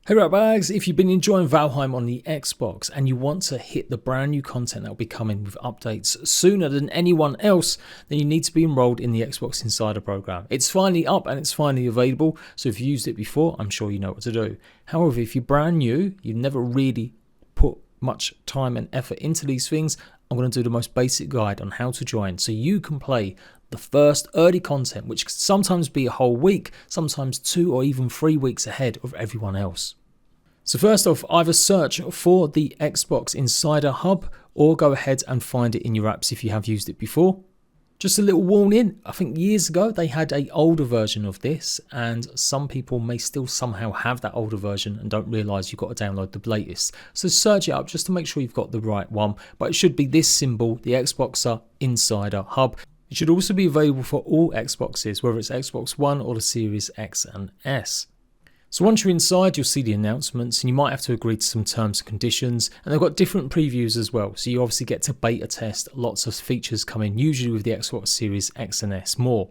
Hey Ratbags, if you've been enjoying Valheim on the Xbox and you want to hit the brand new content that will be coming with updates sooner than anyone else, then you need to be enrolled in the Xbox Insider program. It's finally up and it's finally available, so if you used it before, I'm sure you know what to do. However, if you're brand new, you've never really put much time and effort into these things, I'm going to do the most basic guide on how to join so you can play the first early content, which can sometimes be a whole week, sometimes 2 or even 3 weeks ahead of everyone else. So first off, either search for the Xbox Insider Hub or go ahead and find it in your apps if you have used it before. Just a little warning, I think years ago they had an older version of this and some people may still somehow have that older version and don't realise you've got to download the latest. So search it up just to make sure you've got the right one, but it should be this symbol, the Xboxer Insider Hub. It should also be available for all Xboxes, whether it's Xbox One or the Series X and S. So once you're inside, you'll see the announcements and you might have to agree to some terms and conditions, and they've got different previews as well. So you obviously get to beta test lots of features coming, usually with the Xbox Series X and S more.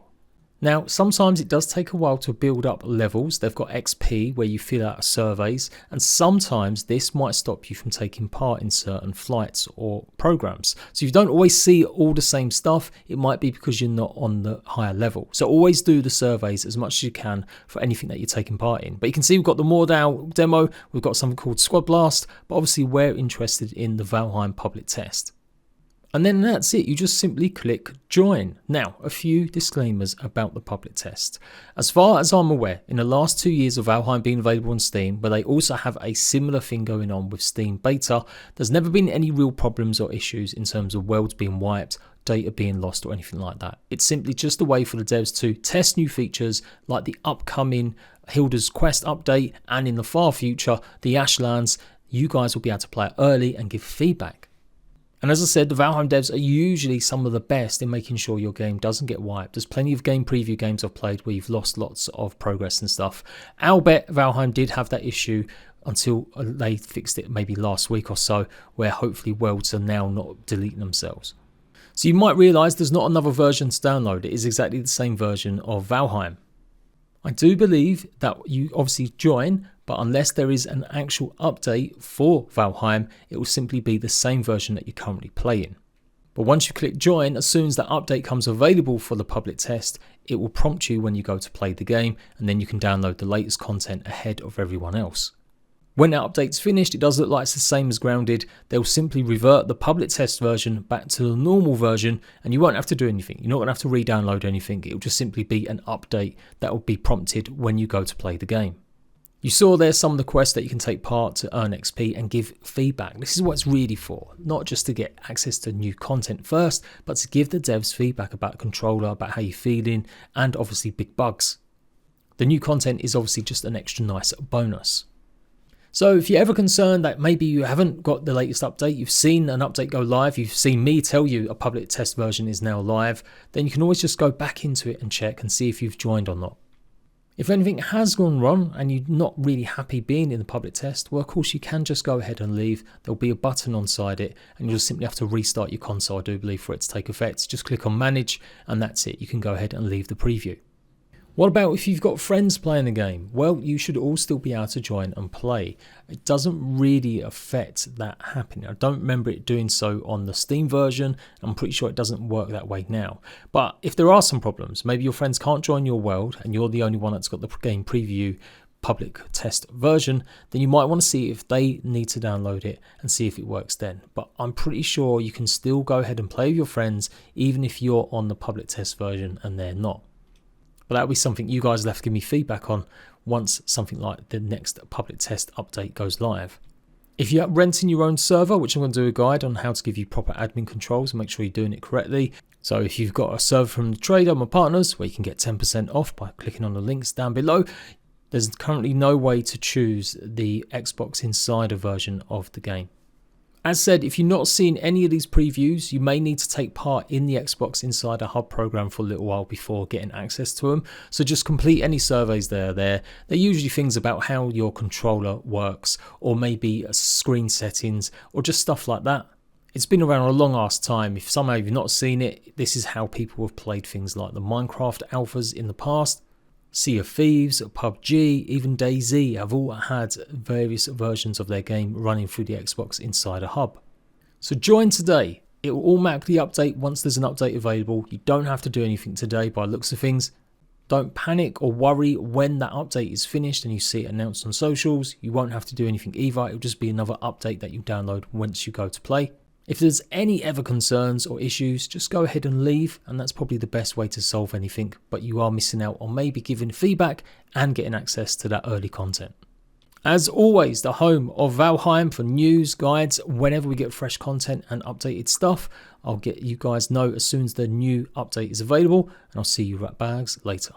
Now, sometimes it does take a while to build up levels. They've got XP where you fill out surveys, and sometimes this might stop you from taking part in certain flights or programs. So if you don't always see all the same stuff, it might be because you're not on the higher level. So always do the surveys as much as you can for anything that you're taking part in. But you can see we've got the Mordau demo, we've got something called Squad Blast, but obviously we're interested in the Valheim public test. And then that's it, you just simply click join. Now, a few disclaimers about the public test. As far as I'm aware, in the last 2 years of Valheim being available on Steam, where they also have a similar thing going on with Steam Beta, there's never been any real problems or issues in terms of worlds being wiped, data being lost or anything like that. It's simply just a way for the devs to test new features like the upcoming Hilda's Quest update, and in the far future, the Ashlands. You guys will be able to play it early and give feedback. And as I said, the Valheim devs are usually some of the best in making sure your game doesn't get wiped. There's plenty of game preview games I've played where you've lost lots of progress and stuff. I'll bet Valheim did have that issue until they fixed it maybe last week or so, where hopefully worlds are now not deleting themselves. So you might realise there's not another version to download. It is exactly the same version of Valheim. I do believe that you obviously join, but unless there is an actual update for Valheim, it will simply be the same version that you're currently playing. But once you click join, as soon as that update comes available for the public test, it will prompt you when you go to play the game, and then you can download the latest content ahead of everyone else. When that update's finished, it does look like it's the same as Grounded. They'll simply revert the public test version back to the normal version and you won't have to do anything. You're not going to have to re-download anything. It'll just simply be an update that will be prompted when you go to play the game. You saw there some of the quests that you can take part to earn XP and give feedback. This is what it's really for, not just to get access to new content first, but to give the devs feedback about the controller, about how you're feeling, and obviously big bugs. The new content is obviously just an extra nice bonus. So if you're ever concerned that maybe you haven't got the latest update, you've seen an update go live, you've seen me tell you a public test version is now live, then you can always just go back into it and check and see if you've joined or not. If anything has gone wrong and you're not really happy being in the public test, well of course you can just go ahead and leave. There'll be a button onside it and you'll just simply have to restart your console, I do believe, for it to take effect. Just click on manage and that's it. You can go ahead and leave the preview. What about if you've got friends playing the game? Well, you should all still be able to join and play. It doesn't really affect that happening. I don't remember it doing so on the Steam version. I'm pretty sure it doesn't work that way now. But if there are some problems, maybe your friends can't join your world and you're the only one that's got the game preview public test version, then you might want to see if they need to download it and see if it works then. But I'm pretty sure you can still go ahead and play with your friends even if you're on the public test version and they're not. But that'll be something you guys will have to give me feedback on once something like the next public test update goes live. If you're renting your own server, which I'm going to do a guide on how to give you proper admin controls and make sure you're doing it correctly. So if you've got a server from the trader, my partners, where you can get 10% off by clicking on the links down below, there's currently no way to choose the Xbox Insider version of the game. As said, if you're not seeing any of these previews, you may need to take part in the Xbox Insider Hub program for a little while before getting access to them. So just complete any surveys there. They're usually things about how your controller works, or maybe screen settings, or just stuff like that. It's been around a long ass time. If somehow you've not seen it, this is how people have played things like the Minecraft alphas in the past. Sea of Thieves, PUBG, even DayZ have all had various versions of their game running through the Xbox Insider Hub. So join today. It will automatically update once there's an update available. You don't have to do anything today by the looks of things. Don't panic or worry when that update is finished and you see it announced on socials. You won't have to do anything either. It'll just be another update that you download once you go to play. If there's any ever concerns or issues, just go ahead and leave, and that's probably the best way to solve anything, but you are missing out on maybe giving feedback and getting access to that early content. As always, the home of Valheim for news, guides, whenever we get fresh content and updated stuff. I'll get you guys know as soon as the new update is available, and I'll see you rat bags later.